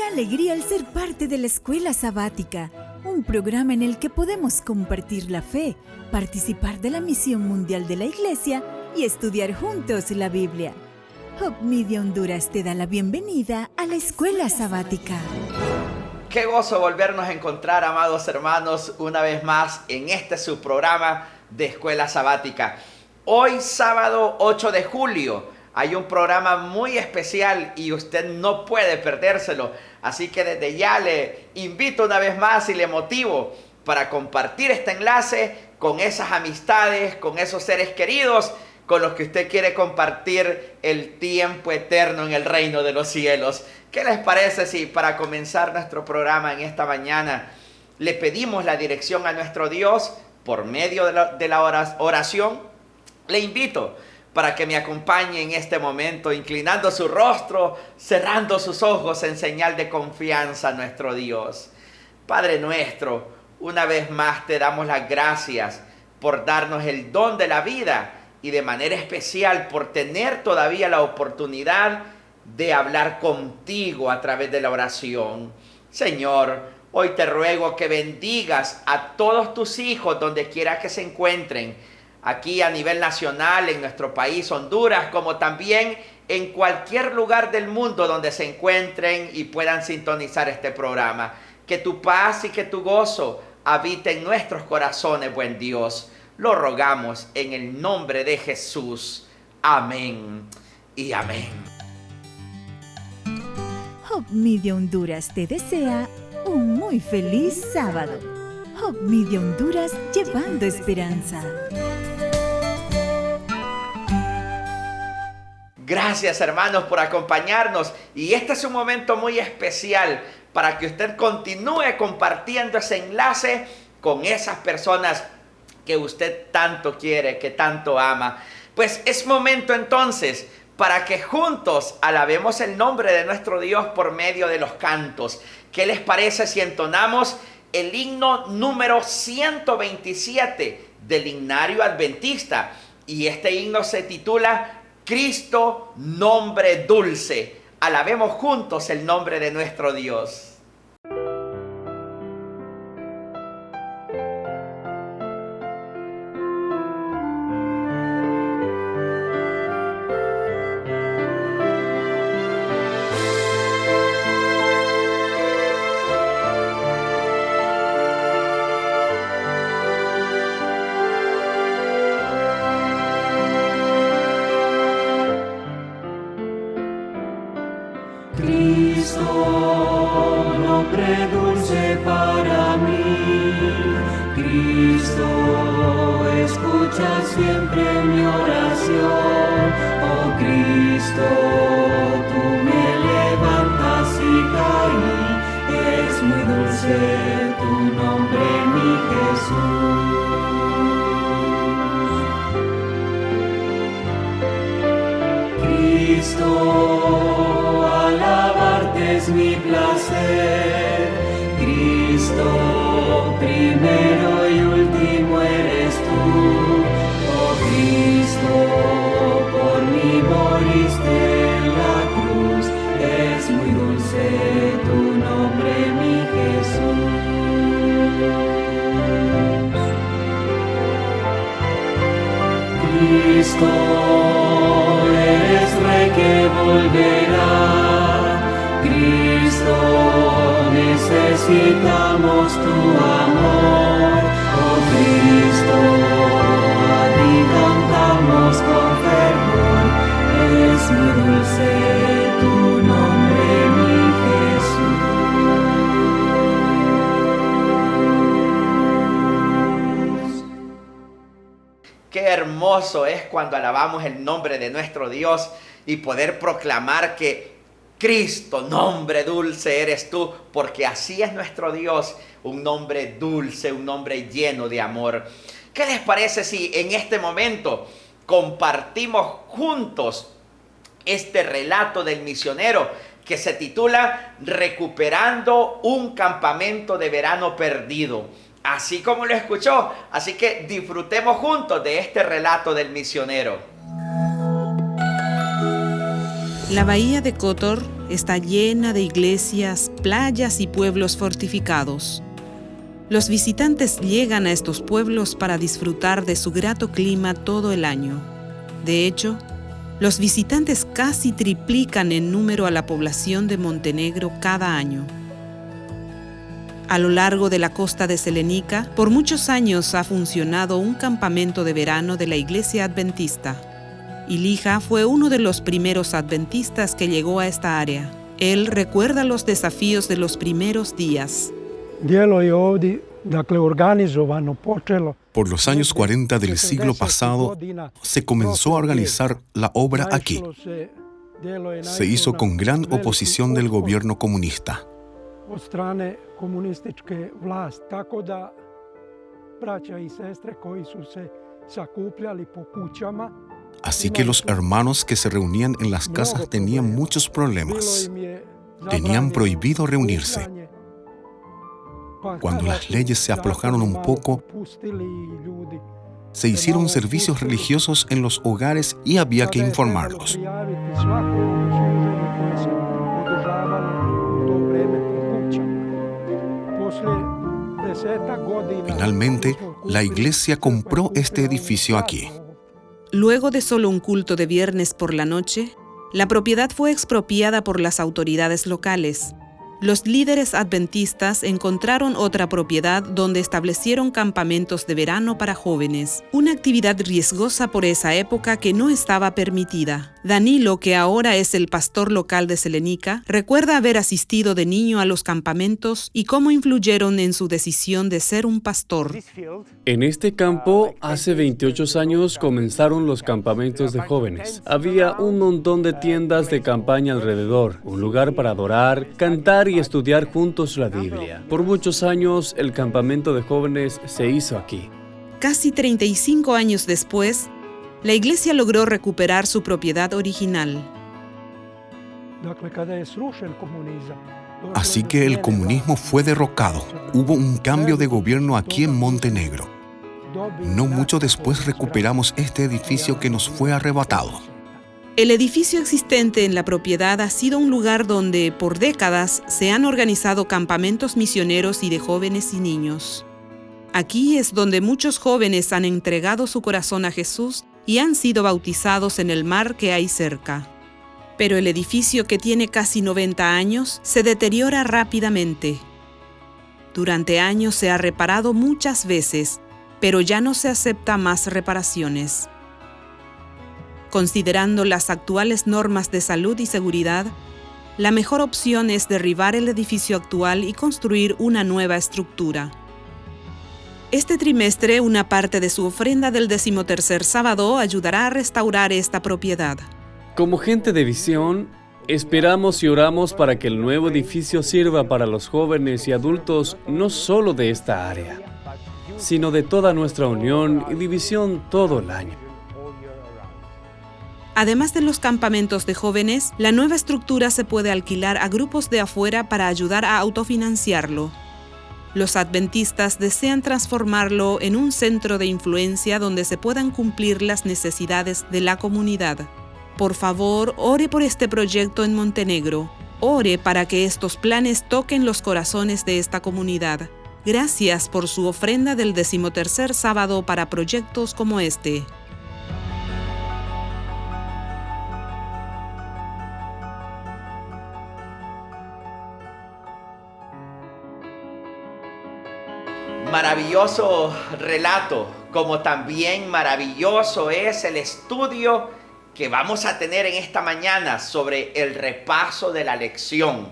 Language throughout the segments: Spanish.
Qué alegría el ser parte de la Escuela Sabática, un programa en el que podemos compartir la fe, participar de la misión mundial de la Iglesia y estudiar juntos la Biblia. Hope Media Honduras te da la bienvenida a la Escuela Sabática. Qué gozo volvernos a encontrar, amados hermanos, una vez más en este subprograma de Escuela Sabática. Hoy, sábado 8 de julio, hay un programa muy especial y usted no puede perdérselo. Así que desde ya le invito una vez más y le motivo para compartir este enlace con esas amistades, con esos seres queridos con los que usted quiere compartir el tiempo eterno en el reino de los cielos. ¿Qué les parece si para comenzar nuestro programa en esta mañana le pedimos la dirección a nuestro Dios por medio de la oración? Le invito para que me acompañe en este momento, inclinando su rostro, cerrando sus ojos en señal de confianza a nuestro Dios. Padre nuestro, una vez más te damos las gracias por darnos el don de la vida y de manera especial por tener todavía la oportunidad de hablar contigo a través de la oración. Señor, hoy te ruego que bendigas a todos tus hijos donde quiera que se encuentren, aquí a nivel nacional, en nuestro país, Honduras, como también en cualquier lugar del mundo donde se encuentren y puedan sintonizar este programa. Que tu paz y que tu gozo habite en nuestros corazones, buen Dios. Lo rogamos en el nombre de Jesús. Amén y amén. Hope Media Honduras te desea un muy feliz sábado. Hope Media Honduras, llevando esperanza. Gracias, hermanos, por acompañarnos. Y este es un momento muy especial para que usted continúe compartiendo ese enlace con esas personas que usted tanto quiere, que tanto ama. Pues es momento entonces para que juntos alabemos el nombre de nuestro Dios por medio de los cantos. ¿Qué les parece si entonamos el himno número 127 del Himnario Adventista? Y este himno se titula Cristo, nombre dulce. Alabemos juntos el nombre de nuestro Dios. Cristo, nombre dulce para mí. Cristo, escucha siempre mi oración. Oh Cristo, tú me levantas y caí. Es muy dulce tu nombre, mi Jesús. Cristo, alabarte es mi placer. Cristo, primero y último eres tú. Oh Cristo, por mí moriste en la cruz. Es muy dulce tu nombre, mi Jesús. Cristo, eres Rey que volverá. Cristo, necesitamos tu amor. Oh Cristo, a ti cantamos con fervor. Es muy dulce tu nombre, mi Jesús. Qué hermoso es cuando alabamos el nombre de nuestro Dios y poder proclamar que Cristo, nombre dulce eres tú, porque así es nuestro Dios, un nombre dulce, un nombre lleno de amor. ¿Qué les parece si en este momento compartimos juntos este relato del misionero que se titula Recuperando un campamento de verano perdido? Así como lo escuchó, así que disfrutemos juntos de este relato del misionero. La bahía de Kotor está llena de iglesias, playas y pueblos fortificados. Los visitantes llegan a estos pueblos para disfrutar de su grato clima todo el año. De hecho, los visitantes casi triplican en número a la población de Montenegro cada año. A lo largo de la costa de Selenica, por muchos años ha funcionado un campamento de verano de la Iglesia Adventista. Ilija fue uno de los primeros adventistas que llegó a esta área. Él recuerda los desafíos de los primeros días. Por los años 40 del siglo pasado, se comenzó a organizar la obra aquí. Se hizo con gran oposición del gobierno comunista. Así que los hermanos que se reunían en las casas tenían muchos problemas. Tenían prohibido reunirse. Cuando las leyes se aflojaron un poco, se hicieron servicios religiosos en los hogares y había que informarlos. Finalmente, la iglesia compró este edificio aquí. Luego de solo un culto de viernes por la noche, la propiedad fue expropiada por las autoridades locales. Los líderes adventistas encontraron otra propiedad donde establecieron campamentos de verano para jóvenes, una actividad riesgosa por esa época que no estaba permitida. Danilo, que ahora es el pastor local de Selenica, recuerda haber asistido de niño a los campamentos y cómo influyeron en su decisión de ser un pastor. En este campo, hace 28 años comenzaron los campamentos de jóvenes. Había un montón de tiendas de campaña alrededor, un lugar para adorar, cantar y estudiar juntos la Biblia. Por muchos años, el campamento de jóvenes se hizo aquí. Casi 35 años después, la iglesia logró recuperar su propiedad original. Así que el comunismo fue derrocado. Hubo un cambio de gobierno aquí en Montenegro. No mucho después recuperamos este edificio que nos fue arrebatado. El edificio existente en la propiedad ha sido un lugar donde, por décadas, se han organizado campamentos misioneros y de jóvenes y niños. Aquí es donde muchos jóvenes han entregado su corazón a Jesús y han sido bautizados en el mar que hay cerca. Pero el edificio, que tiene casi 90 años, se deteriora rápidamente. Durante años se ha reparado muchas veces, pero ya no se acepta más reparaciones. Considerando las actuales normas de salud y seguridad, la mejor opción es derribar el edificio actual y construir una nueva estructura. Este trimestre, una parte de su ofrenda del 13º sábado ayudará a restaurar esta propiedad. Como gente de visión, esperamos y oramos para que el nuevo edificio sirva para los jóvenes y adultos no solo de esta área, sino de toda nuestra unión y división todo el año. Además de los campamentos de jóvenes, la nueva estructura se puede alquilar a grupos de afuera para ayudar a autofinanciarlo. Los adventistas desean transformarlo en un centro de influencia donde se puedan cumplir las necesidades de la comunidad. Por favor, ore por este proyecto en Montenegro. Ore para que estos planes toquen los corazones de esta comunidad. Gracias por su ofrenda del 13º sábado para proyectos como este. Maravilloso relato, como también maravilloso es el estudio que vamos a tener en esta mañana sobre el repaso de la lección.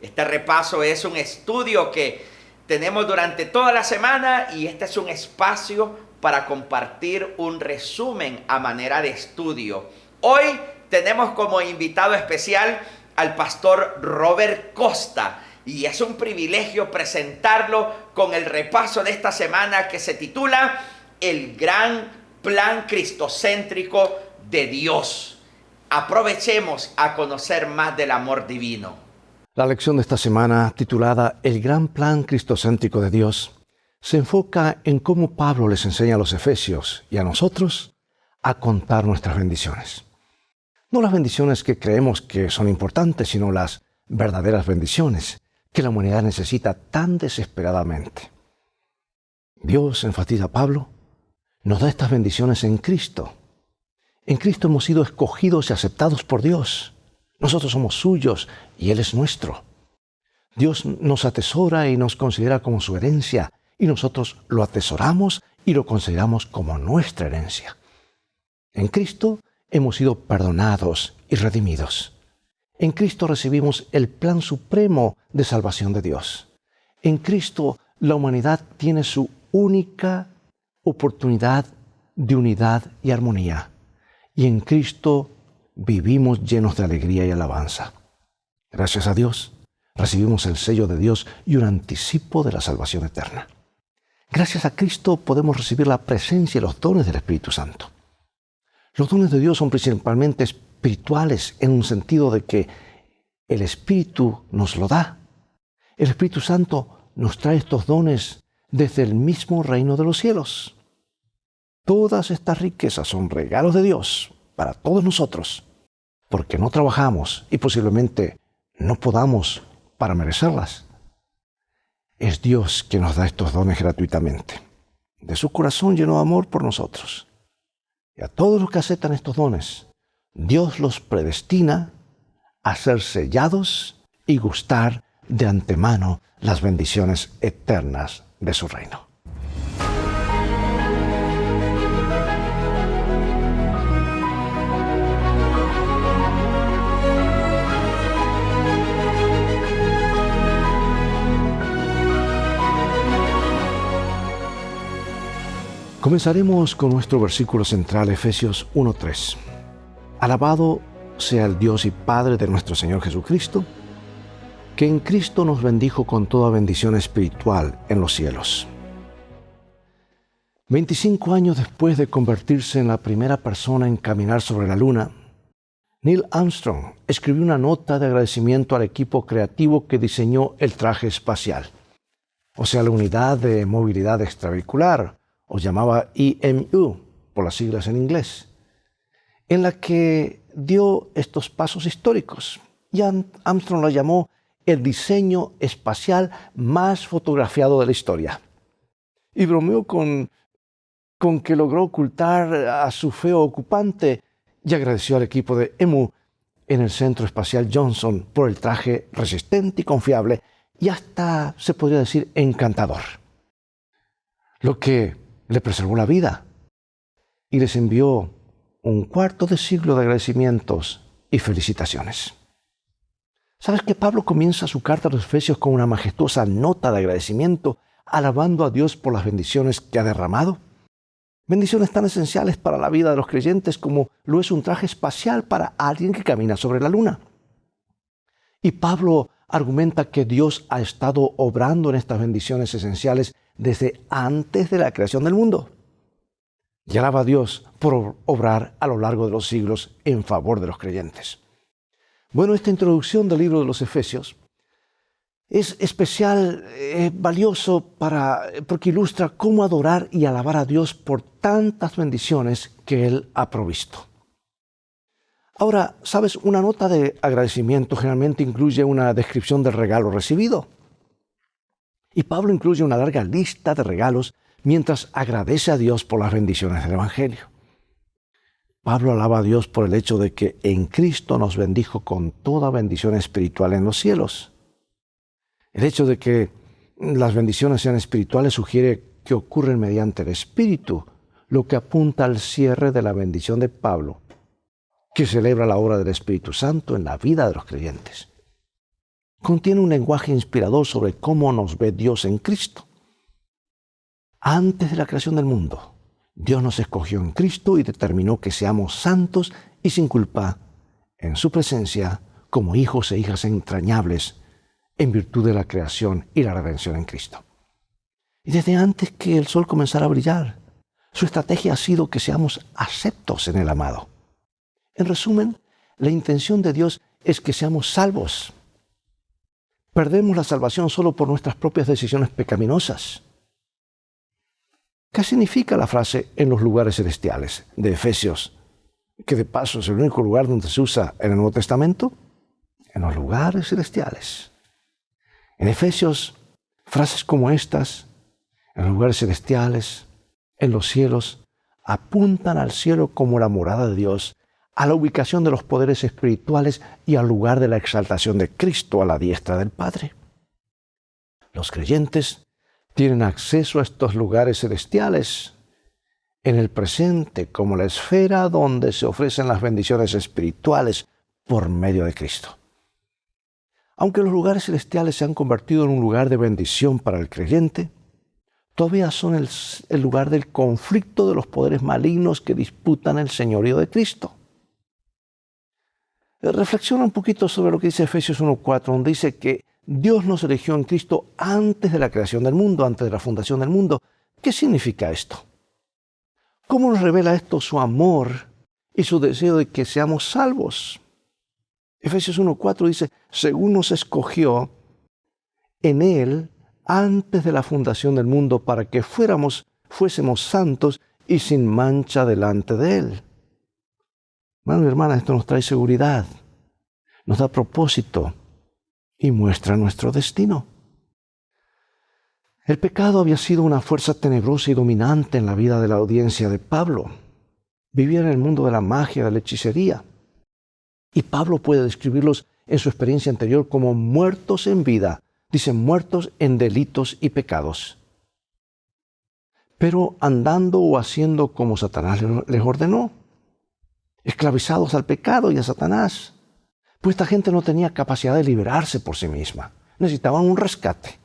Este repaso es un estudio que tenemos durante toda la semana y este es un espacio para compartir un resumen a manera de estudio. Hoy tenemos como invitado especial al pastor Robert Costa. Y es un privilegio presentarlo con el repaso de esta semana que se titula El gran plan cristocéntrico de Dios. Aprovechemos a conocer más del amor divino. La lección de esta semana, titulada El gran plan cristocéntrico de Dios, se enfoca en cómo Pablo les enseña a los efesios y a nosotros a contar nuestras bendiciones. No las bendiciones que creemos que son importantes, sino las verdaderas bendiciones que la humanidad necesita tan desesperadamente. Dios, enfatiza Pablo, nos da estas bendiciones en Cristo. En Cristo hemos sido escogidos y aceptados por Dios. Nosotros somos suyos y Él es nuestro. Dios nos atesora y nos considera como su herencia, y nosotros lo atesoramos y lo consideramos como nuestra herencia. En Cristo hemos sido perdonados y redimidos. En Cristo recibimos el plan supremo de salvación de Dios. En Cristo la humanidad tiene su única oportunidad de unidad y armonía. Y en Cristo vivimos llenos de alegría y alabanza. Gracias a Dios, recibimos el sello de Dios y un anticipo de la salvación eterna. Gracias a Cristo podemos recibir la presencia y los dones del Espíritu Santo. Los dones de Dios son principalmente espirituales en un sentido de que el Espíritu nos lo da. El Espíritu Santo nos trae estos dones desde el mismo reino de los cielos. Todas estas riquezas son regalos de Dios para todos nosotros, porque no trabajamos y posiblemente no podamos para merecerlas. Es Dios quien nos da estos dones gratuitamente, de su corazón lleno de amor por nosotros. Y a todos los que aceptan estos dones, Dios los predestina a ser sellados y gustar de antemano las bendiciones eternas de su reino. Comenzaremos con nuestro versículo central, Efesios 1:3. Alabado sea el Dios y Padre de nuestro Señor Jesucristo, que en Cristo nos bendijo con toda bendición espiritual en los cielos. 25 años después de convertirse en la primera persona en caminar sobre la Luna, Neil Armstrong escribió una nota de agradecimiento al equipo creativo que diseñó el traje espacial, o sea, la unidad de movilidad extravehicular, o llamaba EMU, por las siglas en inglés, en la que dio estos pasos históricos. Y Armstrong lo llamó el diseño espacial más fotografiado de la historia. Y bromeó con que logró ocultar a su feo ocupante y agradeció al equipo de EMU en el Centro Espacial Johnson por el traje resistente y confiable y hasta, se podría decir, encantador. Lo que le preservó la vida y les envió un cuarto de siglo de agradecimientos y felicitaciones. ¿Sabes que Pablo comienza su carta a los Efesios con una majestuosa nota de agradecimiento, alabando a Dios por las bendiciones que ha derramado? Bendiciones tan esenciales para la vida de los creyentes como lo es un traje espacial para alguien que camina sobre la luna. Y Pablo argumenta que Dios ha estado obrando en estas bendiciones esenciales desde antes de la creación del mundo. Y alaba a Dios por obrar a lo largo de los siglos en favor de los creyentes. Bueno, esta introducción del libro de los Efesios es especial, valioso porque ilustra cómo adorar y alabar a Dios por tantas bendiciones que Él ha provisto. Ahora, ¿sabes? Una nota de agradecimiento generalmente incluye una descripción del regalo recibido. Y Pablo incluye una larga lista de regalos mientras agradece a Dios por las bendiciones del Evangelio. Pablo alaba a Dios por el hecho de que en Cristo nos bendijo con toda bendición espiritual en los cielos. El hecho de que las bendiciones sean espirituales sugiere que ocurren mediante el Espíritu, lo que apunta al cierre de la bendición de Pablo, que celebra la obra del Espíritu Santo en la vida de los creyentes. Contiene un lenguaje inspirador sobre cómo nos ve Dios en Cristo. Antes de la creación del mundo, Dios nos escogió en Cristo y determinó que seamos santos y sin culpa en su presencia como hijos e hijas entrañables en virtud de la creación y la redención en Cristo. Y desde antes que el sol comenzara a brillar, su estrategia ha sido que seamos aceptos en el amado. En resumen, la intención de Dios es que seamos salvos. Perdemos la salvación solo por nuestras propias decisiones pecaminosas. ¿Qué significa la frase en los lugares celestiales de Efesios que de paso es el único lugar donde se usa en el Nuevo Testamento, en los lugares celestiales. En Efesios, frases como estas, en los lugares celestiales, en los cielos, apuntan al cielo como la morada de Dios, a la ubicación de los poderes espirituales y al lugar de la exaltación de Cristo a la diestra del Padre. Los creyentes tienen acceso a estos lugares celestiales en el presente como la esfera donde se ofrecen las bendiciones espirituales por medio de Cristo. Aunque los lugares celestiales se han convertido en un lugar de bendición para el creyente, todavía son el lugar del conflicto de los poderes malignos que disputan el señorío de Cristo. Reflexiona un poquito sobre lo que dice Efesios 1:4, donde dice que Dios nos eligió en Cristo antes de la creación del mundo, antes de la fundación del mundo. ¿Qué significa esto? ¿Cómo nos revela esto su amor y su deseo de que seamos salvos? Efesios 1:4 dice, según nos escogió en Él antes de la fundación del mundo para que fuésemos santos y sin mancha delante de Él. Hermano y hermana, esto nos trae seguridad, nos da propósito y muestra nuestro destino. El pecado había sido una fuerza tenebrosa y dominante en la vida de la audiencia de Pablo. Vivía en el mundo de la magia, de la hechicería. Y Pablo puede describirlos en su experiencia anterior como muertos en vida. Dice, muertos en delitos y pecados. Pero andando o haciendo como Satanás les ordenó. Esclavizados al pecado y a Satanás. Pues esta gente no tenía capacidad de liberarse por sí misma. Necesitaban un rescate.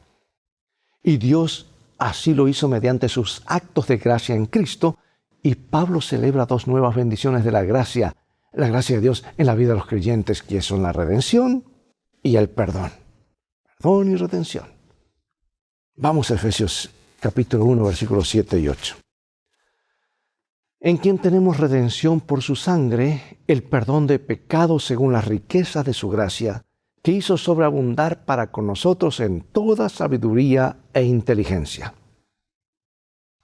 Y Dios así lo hizo mediante sus actos de gracia en Cristo. Y Pablo celebra dos nuevas bendiciones de la gracia de Dios en la vida de los creyentes, que son la redención y el perdón. Perdón y redención. Vamos a Efesios capítulo 1, versículos 7 y 8. En quien tenemos redención por su sangre, el perdón de pecados según las riquezas de su gracia, que hizo sobreabundar para con nosotros en toda sabiduría e inteligencia.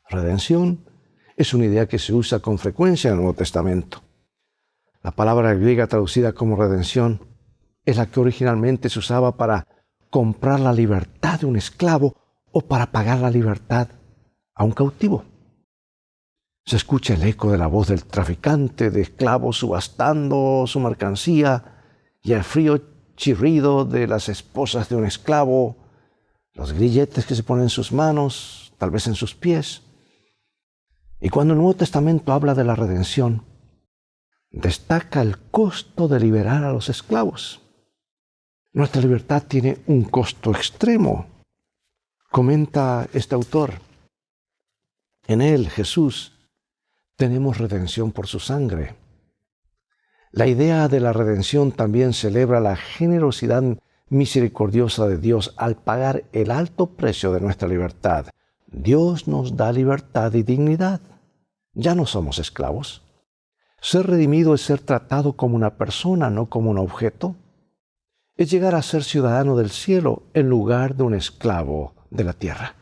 Redención es una idea que se usa con frecuencia en el Nuevo Testamento. La palabra griega traducida como redención es la que originalmente se usaba para comprar la libertad de un esclavo o para pagar la libertad a un cautivo. Se escucha el eco de la voz del traficante de esclavos subastando su mercancía y el frío chirrido de las esposas de un esclavo, los grilletes que se ponen en sus manos, tal vez en sus pies. Y cuando el Nuevo Testamento habla de la redención, destaca el costo de liberar a los esclavos. Nuestra libertad tiene un costo extremo. Comenta este autor, en Él, Jesús, tenemos redención por su sangre. La idea de la redención también celebra la generosidad misericordiosa de Dios al pagar el alto precio de nuestra libertad. Dios nos da libertad y dignidad. Ya no somos esclavos. Ser redimido es ser tratado como una persona, no como un objeto. Es llegar a ser ciudadano del cielo en lugar de un esclavo de la tierra.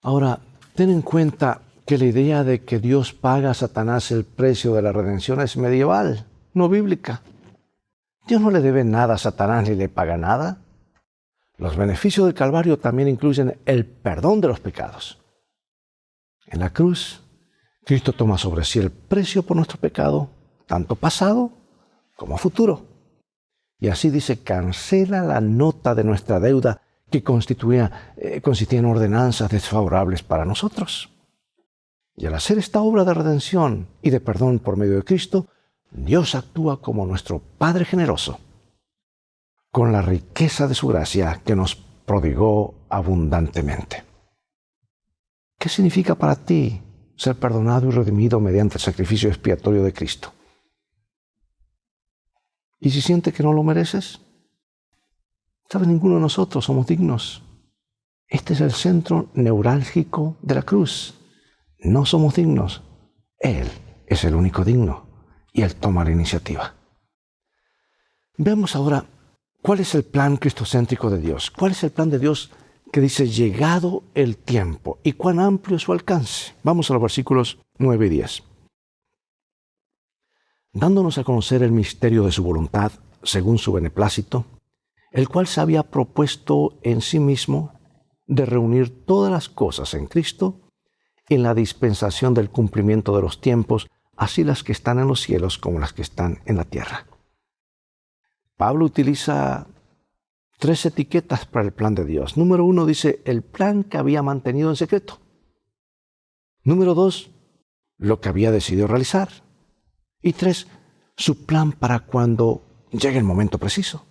Ahora, ten en cuenta que la idea de que Dios paga a Satanás el precio de la redención es medieval, no bíblica. Dios no le debe nada a Satanás ni le paga nada. Los beneficios del Calvario también incluyen el perdón de los pecados. En la cruz, Cristo toma sobre sí el precio por nuestro pecado, tanto pasado como futuro. Y así dice, cancela la nota de nuestra deuda que consistía en ordenanzas desfavorables para nosotros. Y al hacer esta obra de redención y de perdón por medio de Cristo, Dios actúa como nuestro Padre generoso, con la riqueza de su gracia que nos prodigó abundantemente. ¿Qué significa para ti ser perdonado y redimido mediante el sacrificio expiatorio de Cristo? ¿Y si sientes que no lo mereces? ¿Sabes? Ninguno de nosotros somos dignos. Este es el centro neurálgico de la cruz. No somos dignos. Él es el único digno y Él toma la iniciativa. Veamos ahora cuál es el plan cristocéntrico de Dios. ¿Cuál es el plan de Dios que dice llegado el tiempo? ¿Y cuán amplio es su alcance? Vamos a los versículos 9 y 10. dándonos a conocer el misterio de su voluntad, según su beneplácito, el cual se había propuesto en sí mismo de reunir todas las cosas en Cristo en la dispensación del cumplimiento de los tiempos, así las que están en los cielos como las que están en la tierra. Pablo utiliza 3 etiquetas para el plan de Dios. Número 1 dice el plan que había mantenido en secreto. Número 2, lo que había decidido realizar. Y 3, su plan para cuando llegue el momento preciso.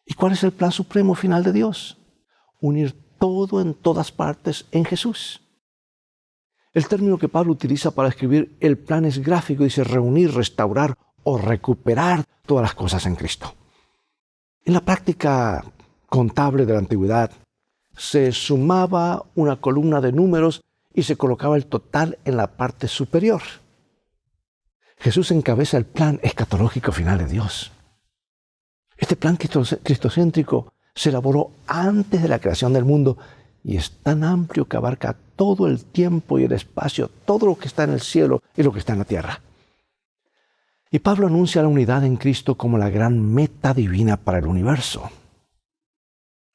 ¿Y cuál es el plan supremo final de Dios? Unir todo en todas partes en Jesús. El término que Pablo utiliza para escribir el plan es gráfico, dice reunir, restaurar o recuperar todas las cosas en Cristo. En la práctica contable de la antigüedad, se sumaba una columna de números y se colocaba el total en la parte superior. Jesús encabeza el plan escatológico final de Dios. Este plan cristocéntrico se elaboró antes de la creación del mundo y es tan amplio que abarca todo el tiempo y el espacio, todo lo que está en el cielo y lo que está en la tierra. Y Pablo anuncia la unidad en Cristo como la gran meta divina para el universo.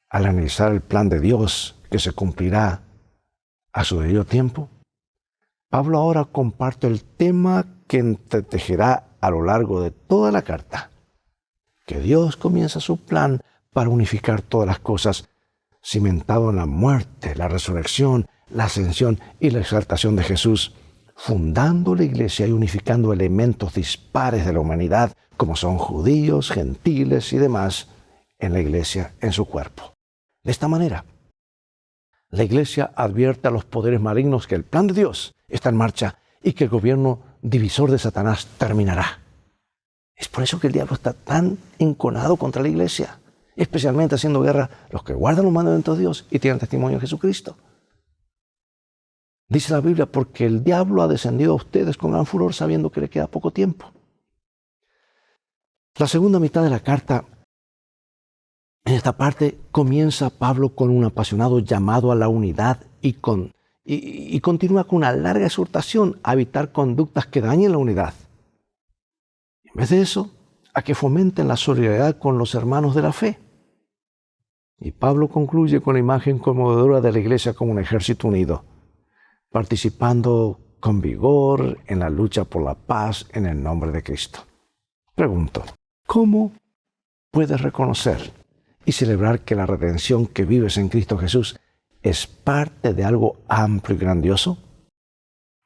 Al analizar el plan de Dios que se cumplirá a su debido tiempo, Pablo ahora comparte el tema que entretejerá a lo largo de toda la carta, que Dios comienza su plan para unificar todas las cosas, cimentado en la muerte, la resurrección, la ascensión y la exaltación de Jesús, fundando la iglesia y unificando elementos dispares de la humanidad, como son judíos, gentiles y demás, en la iglesia, en su cuerpo. De esta manera, la iglesia advierte a los poderes malignos que el plan de Dios está en marcha y que el gobierno divisor de Satanás terminará. Es por eso que el diablo está tan enconado contra la iglesia, especialmente haciendo guerra los que guardan los mandamientos de Dios y tienen testimonio de Jesucristo. Dice la Biblia, porque el diablo ha descendido a ustedes con gran furor sabiendo que le queda poco tiempo. La segunda mitad de la carta, en esta parte, comienza Pablo con un apasionado llamado a la unidad y continúa con una larga exhortación a evitar conductas que dañen la unidad. En vez de eso, a que fomenten la solidaridad con los hermanos de la fe. Y Pablo concluye con la imagen conmovedora de la iglesia como un ejército unido, participando con vigor en la lucha por la paz en el nombre de Cristo. Pregunto, ¿cómo puedes reconocer y celebrar que la redención que vives en Cristo Jesús es parte de algo amplio y grandioso?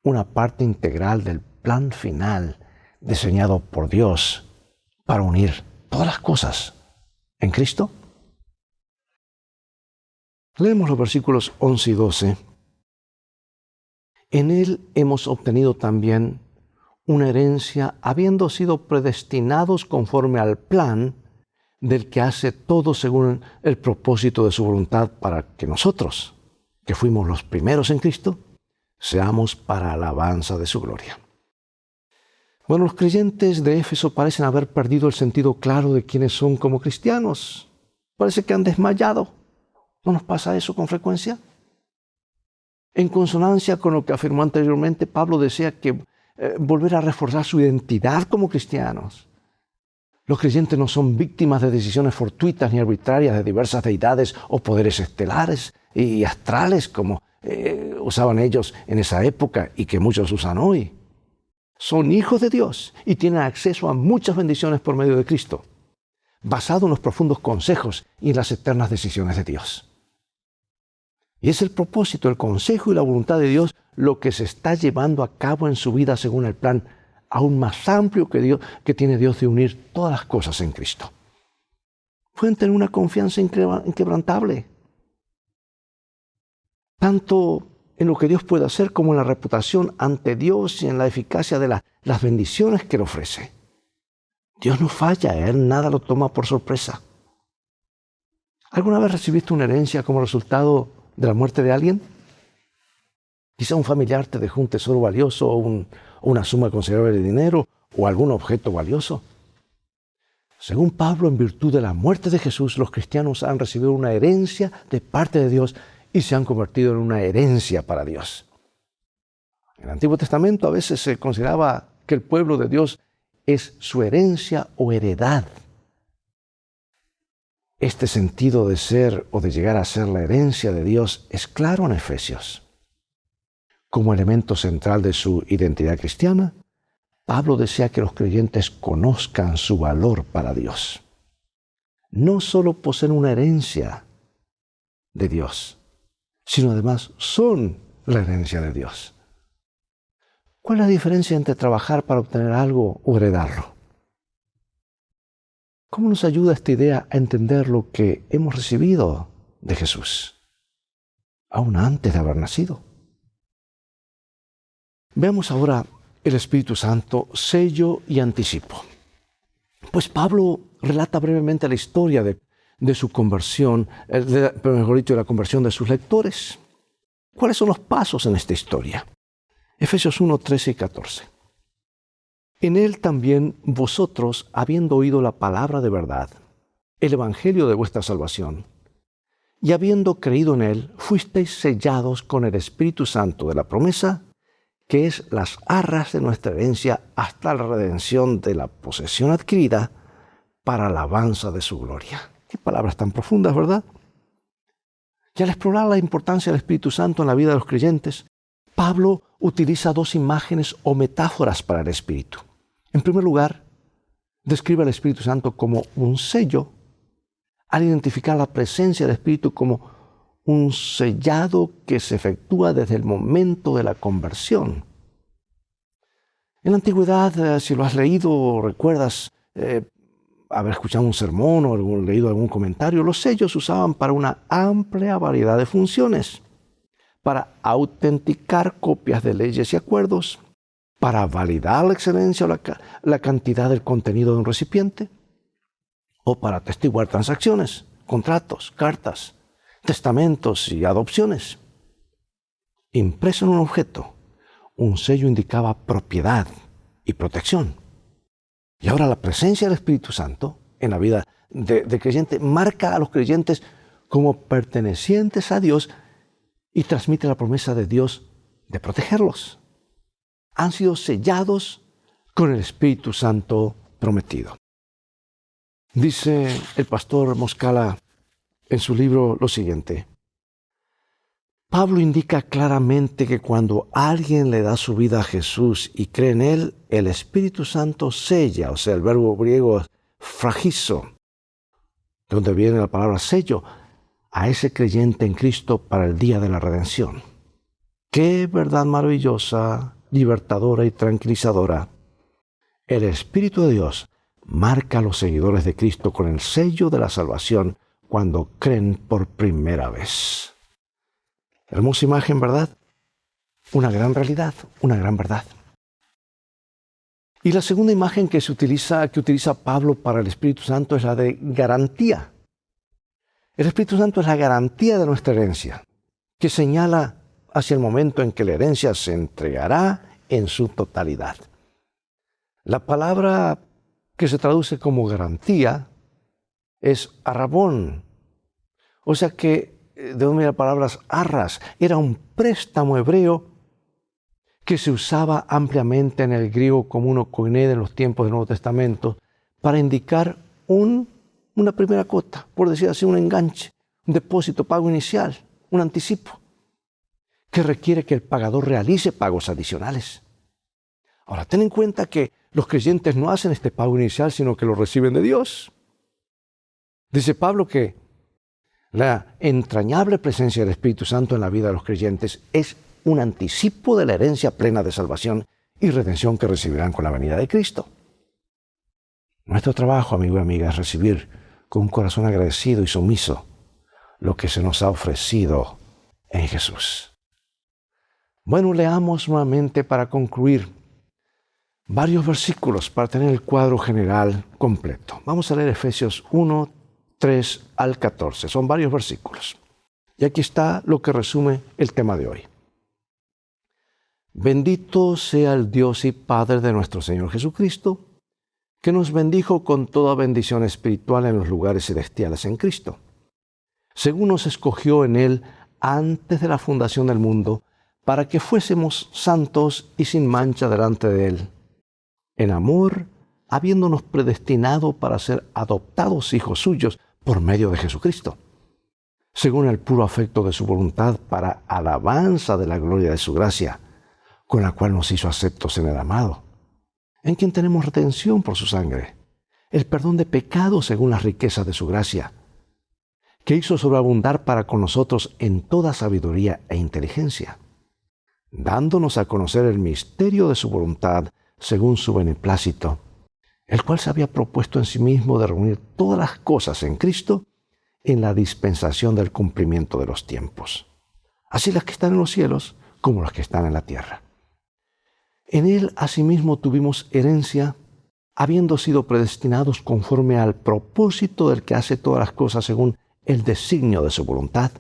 Una parte integral del plan final diseñado por Dios para unir todas las cosas en Cristo. Leemos los versículos 11 y 12. En él hemos obtenido también una herencia, habiendo sido predestinados conforme al plan del que hace todo según el propósito de su voluntad, para que nosotros, que fuimos los primeros en Cristo, seamos para alabanza de su gloria. Bueno, los creyentes de Éfeso parecen haber perdido el sentido claro de quiénes son como cristianos. Parece que han desmayado. ¿No nos pasa eso con frecuencia? En consonancia con lo que afirmó anteriormente, Pablo desea que volver a reforzar su identidad como cristianos. Los creyentes no son víctimas de decisiones fortuitas ni arbitrarias de diversas deidades o poderes estelares y astrales como usaban ellos en esa época y que muchos usan hoy. Son hijos de Dios y tienen acceso a muchas bendiciones por medio de Cristo, basado en los profundos consejos y en las eternas decisiones de Dios. Y es el propósito, el consejo y la voluntad de Dios lo que se está llevando a cabo en su vida según el plan aún más amplio que tiene Dios de unir todas las cosas en Cristo. Pueden tener una confianza inquebrantable, tanto en lo que Dios puede hacer como en la reputación ante Dios y en la eficacia de las bendiciones que le ofrece. Dios no falla, Él nada lo toma por sorpresa. ¿Alguna vez recibiste una herencia como resultado de la muerte de alguien? Quizá un familiar te dejó un tesoro valioso o una suma considerable de dinero o algún objeto valioso. Según Pablo, en virtud de la muerte de Jesús, los cristianos han recibido una herencia de parte de Dios y se han convertido en una herencia para Dios. En el Antiguo Testamento a veces se consideraba que el pueblo de Dios es su herencia o heredad. Este sentido de ser o de llegar a ser la herencia de Dios es claro en Efesios. Como elemento central de su identidad cristiana, Pablo desea que los creyentes conozcan su valor para Dios. No solo poseen una herencia de Dios, sino además son la herencia de Dios. ¿Cuál es la diferencia entre trabajar para obtener algo o heredarlo? ¿Cómo nos ayuda esta idea a entender lo que hemos recibido de Jesús, aún antes de haber nacido? Veamos ahora el Espíritu Santo, sello y anticipo. Pues Pablo relata brevemente la historia de su conversión, mejor dicho, de la conversión de sus lectores. ¿Cuáles son los pasos en esta historia? Efesios 1, 13 y 14. En él también vosotros, habiendo oído la palabra de verdad, el evangelio de vuestra salvación, y habiendo creído en él, fuisteis sellados con el Espíritu Santo de la promesa, que es las arras de nuestra herencia hasta la redención de la posesión adquirida para alabanza de su gloria. Qué palabras tan profundas, ¿verdad? Y al explorar la importancia del Espíritu Santo en la vida de los creyentes, Pablo utiliza dos imágenes o metáforas para el Espíritu. En primer lugar, describe al Espíritu Santo como un sello, al identificar la presencia del Espíritu como un sellado que se efectúa desde el momento de la conversión. En la antigüedad, si lo has leído o recuerdas haber escuchado un sermón o leído algún comentario, los sellos se usaban para una amplia variedad de funciones. Para autenticar copias de leyes y acuerdos, para validar la excelencia o la cantidad del contenido de un recipiente, o para atestiguar transacciones, contratos, cartas, testamentos y adopciones. Impreso en un objeto, un sello indicaba propiedad y protección. Y ahora la presencia del Espíritu Santo en la vida de creyente marca a los creyentes como pertenecientes a Dios y transmite la promesa de Dios de protegerlos. Han sido sellados con el Espíritu Santo prometido. Dice el pastor Moscala en su libro lo siguiente: Pablo indica claramente que cuando alguien le da su vida a Jesús y cree en él, el Espíritu Santo sella, o sea, el verbo griego fragizo, de donde viene la palabra sello, a ese creyente en Cristo para el día de la redención. ¡Qué verdad maravillosa, libertadora y tranquilizadora! El Espíritu de Dios marca a los seguidores de Cristo con el sello de la salvación cuando creen por primera vez. Hermosa imagen, ¿verdad? Una gran realidad, una gran verdad. Y la segunda imagen que utiliza Pablo para el Espíritu Santo es la de garantía. El Espíritu Santo es la garantía de nuestra herencia, que señala hacia el momento en que la herencia se entregará en su totalidad. La palabra que se traduce como garantía es arrabón. O sea que, de donde vienen las palabras arras, era un préstamo hebreo que se usaba ampliamente en el griego como un koiné de los tiempos del Nuevo Testamento para indicar una primera cuota, por decir así, un enganche, un depósito, pago inicial, un anticipo, que requiere que el pagador realice pagos adicionales. Ahora, ten en cuenta que los creyentes no hacen este pago inicial, sino que lo reciben de Dios. Dice Pablo que la entrañable presencia del Espíritu Santo en la vida de los creyentes es un anticipo de la herencia plena de salvación y redención que recibirán con la venida de Cristo. Nuestro trabajo, amigo y amiga, es recibir con un corazón agradecido y sumiso lo que se nos ha ofrecido en Jesús. Bueno, leamos nuevamente para concluir varios versículos para tener el cuadro general completo. Vamos a leer Efesios 1, 3 al 14. Son varios versículos. Y aquí está lo que resume el tema de hoy. Bendito sea el Dios y Padre de nuestro Señor Jesucristo, que nos bendijo con toda bendición espiritual en los lugares celestiales en Cristo, según nos escogió en Él antes de la fundación del mundo, para que fuésemos santos y sin mancha delante de Él. En amor, habiéndonos predestinado para ser adoptados hijos suyos por medio de Jesucristo, según el puro afecto de su voluntad, para alabanza de la gloria de su gracia, con la cual nos hizo aceptos en el amado, en quien tenemos redención por su sangre, el perdón de pecados según las riquezas de su gracia, que hizo sobreabundar para con nosotros en toda sabiduría e inteligencia, dándonos a conocer el misterio de su voluntad según su beneplácito, el cual se había propuesto en sí mismo de reunir todas las cosas en Cristo en la dispensación del cumplimiento de los tiempos, así las que están en los cielos como las que están en la tierra. En Él asimismo tuvimos herencia, habiendo sido predestinados conforme al propósito del que hace todas las cosas según el designio de su voluntad,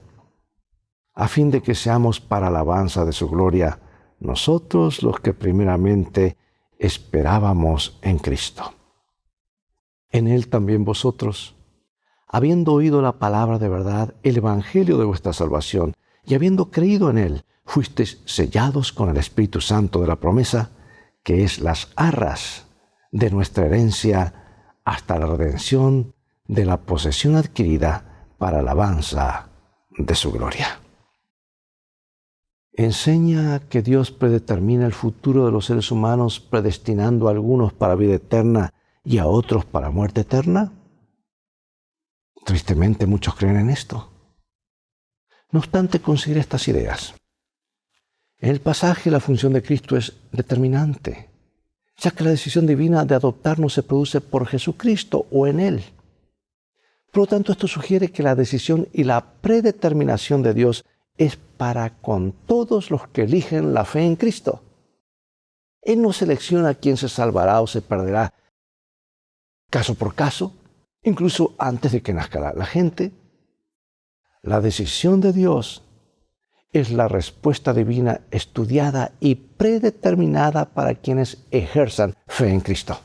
a fin de que seamos para alabanza de su gloria, nosotros los que primeramente esperábamos en Cristo. En Él también vosotros, habiendo oído la palabra de verdad, el evangelio de vuestra salvación, y habiendo creído en Él, fuisteis sellados con el Espíritu Santo de la promesa, que es las arras de nuestra herencia hasta la redención de la posesión adquirida para alabanza de su gloria. Enseña que Dios predetermina el futuro de los seres humanos, predestinando a algunos para vida eterna y a otros para muerte eterna. Tristemente muchos creen en esto. No obstante, considera estas ideas. En el pasaje la función de Cristo es determinante, ya que la decisión divina de adoptarnos se produce por Jesucristo o en Él. Por lo tanto, esto sugiere que la decisión y la predeterminación de Dios es para con todos los que eligen la fe en Cristo. Él no selecciona quién se salvará o se perderá caso por caso, incluso antes de que nazca la gente. La decisión de Dios es la respuesta divina estudiada y predeterminada para quienes ejerzan fe en Cristo.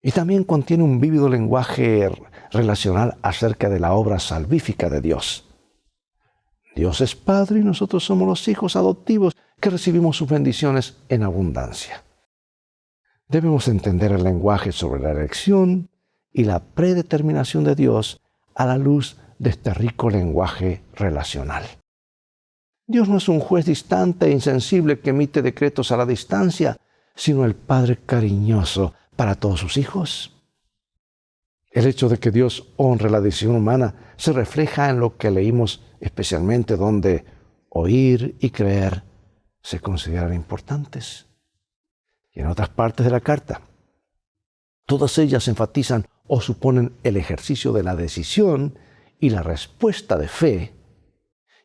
Y también contiene un vívido lenguaje relacional acerca de la obra salvífica de Dios. Dios es Padre y nosotros somos los hijos adoptivos que recibimos sus bendiciones en abundancia. Debemos entender el lenguaje sobre la elección y la predeterminación de Dios a la luz de este rico lenguaje relacional. Dios no es un juez distante e insensible que emite decretos a la distancia, sino el Padre cariñoso para todos sus hijos. El hecho de que Dios honre la decisión humana se refleja en lo que leímos, especialmente donde oír y creer se consideran importantes. Y en otras partes de la carta, todas ellas enfatizan o suponen el ejercicio de la decisión y la respuesta de fe.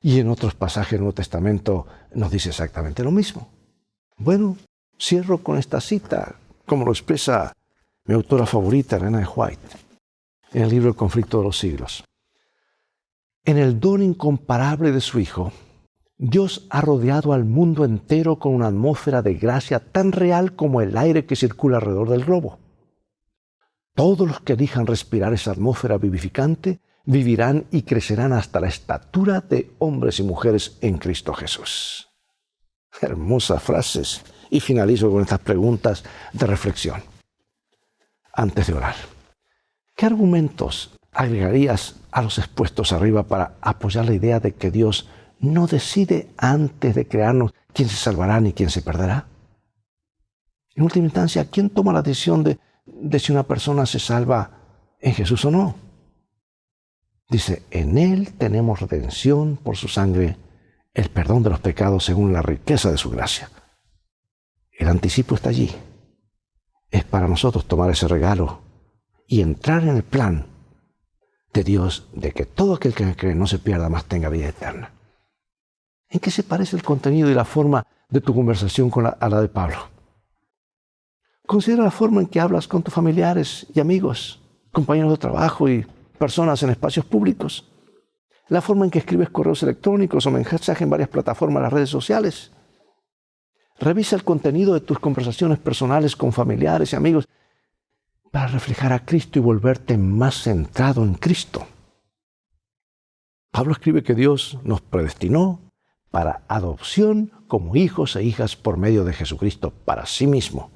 Y en otros pasajes del Nuevo Testamento nos dice exactamente lo mismo. Bueno, cierro con esta cita, como lo expresa mi autora favorita, Elena de White, en el libro El conflicto de los siglos. En el don incomparable de su Hijo, Dios ha rodeado al mundo entero con una atmósfera de gracia tan real como el aire que circula alrededor del globo. Todos los que elijan respirar esa atmósfera vivificante vivirán y crecerán hasta la estatura de hombres y mujeres en Cristo Jesús. Hermosas frases. Y finalizo con estas preguntas de reflexión. Antes de orar, ¿qué argumentos agregarías a los expuestos arriba para apoyar la idea de que Dios no decide antes de crearnos quién se salvará ni quién se perderá? En última instancia, ¿quién toma la decisión de si una persona se salva en Jesús o no? Dice, en Él tenemos redención por su sangre, el perdón de los pecados según la riqueza de su gracia. El anticipo está allí. Es para nosotros tomar ese regalo y entrar en el plan de Dios de que todo aquel que cree no se pierda, más tenga vida eterna. ¿En qué se parece el contenido y la forma de tu conversación a la de Pablo? Considera la forma en que hablas con tus familiares y amigos, compañeros de trabajo y personas en espacios públicos. La forma en que escribes correos electrónicos o mensajes en varias plataformas de las redes sociales. Revisa el contenido de tus conversaciones personales con familiares y amigos para reflejar a Cristo y volverte más centrado en Cristo. Pablo escribe que Dios nos predestinó para adopción como hijos e hijas por medio de Jesucristo para sí mismo,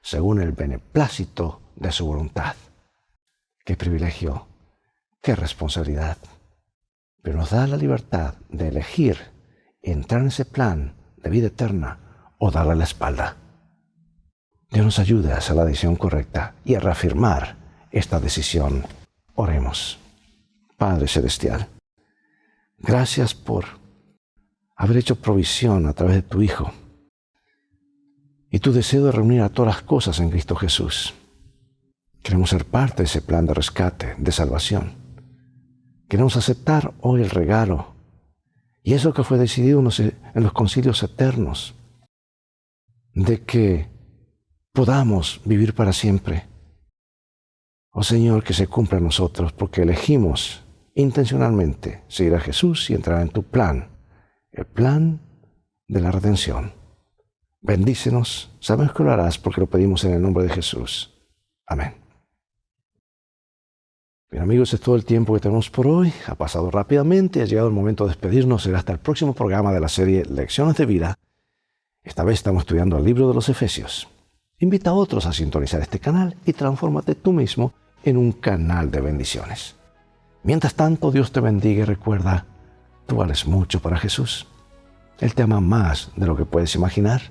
según el beneplácito de su voluntad. Qué privilegio, qué responsabilidad. Pero nos da la libertad de elegir entrar en ese plan de vida eterna o darle la espalda. Dios nos ayude a hacer la decisión correcta y a reafirmar esta decisión. Oremos. Padre Celestial, gracias por haber hecho provisión a través de tu Hijo y tu deseo de reunir a todas las cosas en Cristo Jesús. Queremos ser parte de ese plan de rescate, de salvación. Queremos aceptar hoy el regalo y eso que fue decidido en los concilios eternos, de que podamos vivir para siempre. Oh Señor, que se cumpla en nosotros porque elegimos intencionalmente seguir a Jesús y entrar en tu plan, el plan de la redención. Bendícenos, sabemos que lo harás porque lo pedimos en el nombre de Jesús. Amén. Bien amigos, es todo el tiempo que tenemos por hoy. Ha pasado rápidamente, ha llegado el momento de despedirnos. Será hasta el próximo programa de la serie Lecciones de Vida. Esta vez estamos estudiando el libro de los Efesios. Invita a otros a sintonizar este canal y transfórmate tú mismo en un canal de bendiciones. Mientras tanto, Dios te bendiga y recuerda, tú vales mucho para Jesús. Él te ama más de lo que puedes imaginar.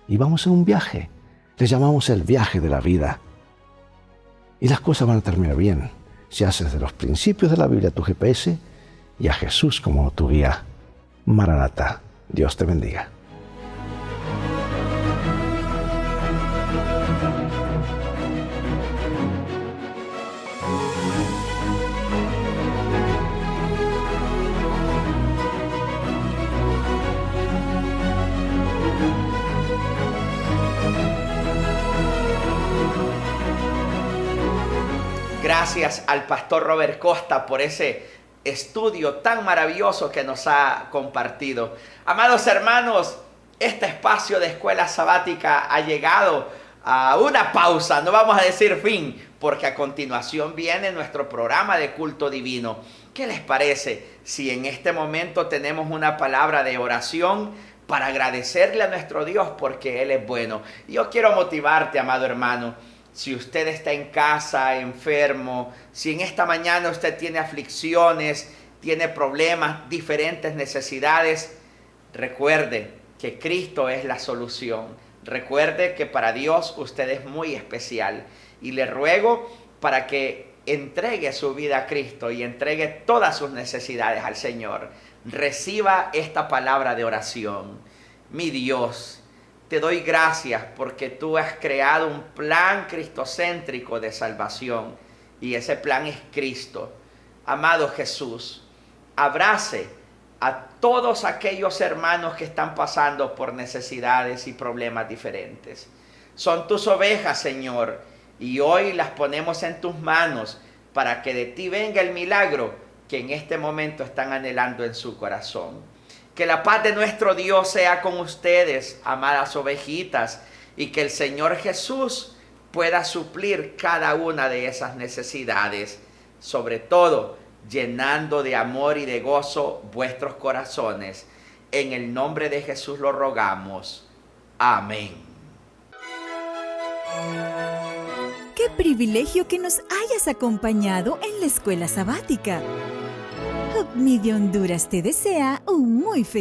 Y vamos en un viaje. Le llamamos el viaje de la vida. Y las cosas van a terminar bien si haces de los principios de la Biblia tu GPS y a Jesús como tu guía. Maranatha. Dios te bendiga. Gracias al pastor Robert Costa por ese estudio tan maravilloso que nos ha compartido. Amados hermanos, este espacio de escuela sabática ha llegado a una pausa, no vamos a decir fin, porque a continuación viene nuestro programa de culto divino. ¿Qué les parece si en este momento tenemos una palabra de oración para agradecerle a nuestro Dios porque Él es bueno? Yo quiero motivarte, amado hermano. Si usted está en casa, enfermo, si en esta mañana usted tiene aflicciones, tiene problemas, diferentes necesidades, recuerde que Cristo es la solución. Recuerde que para Dios usted es muy especial. Y le ruego para que entregue su vida a Cristo y entregue todas sus necesidades al Señor. Reciba esta palabra de oración. Mi Dios, te doy gracias porque tú has creado un plan cristocéntrico de salvación y ese plan es Cristo. Amado Jesús, abrace a todos aquellos hermanos que están pasando por necesidades y problemas diferentes. Son tus ovejas, Señor, y hoy las ponemos en tus manos para que de ti venga el milagro que en este momento están anhelando en su corazón. Que la paz de nuestro Dios sea con ustedes, amadas ovejitas, y que el Señor Jesús pueda suplir cada una de esas necesidades, sobre todo llenando de amor y de gozo vuestros corazones. En el nombre de Jesús lo rogamos. Amén. ¡Qué privilegio que nos hayas acompañado en la escuela sabática! Hub Media Honduras te desea un muy feliz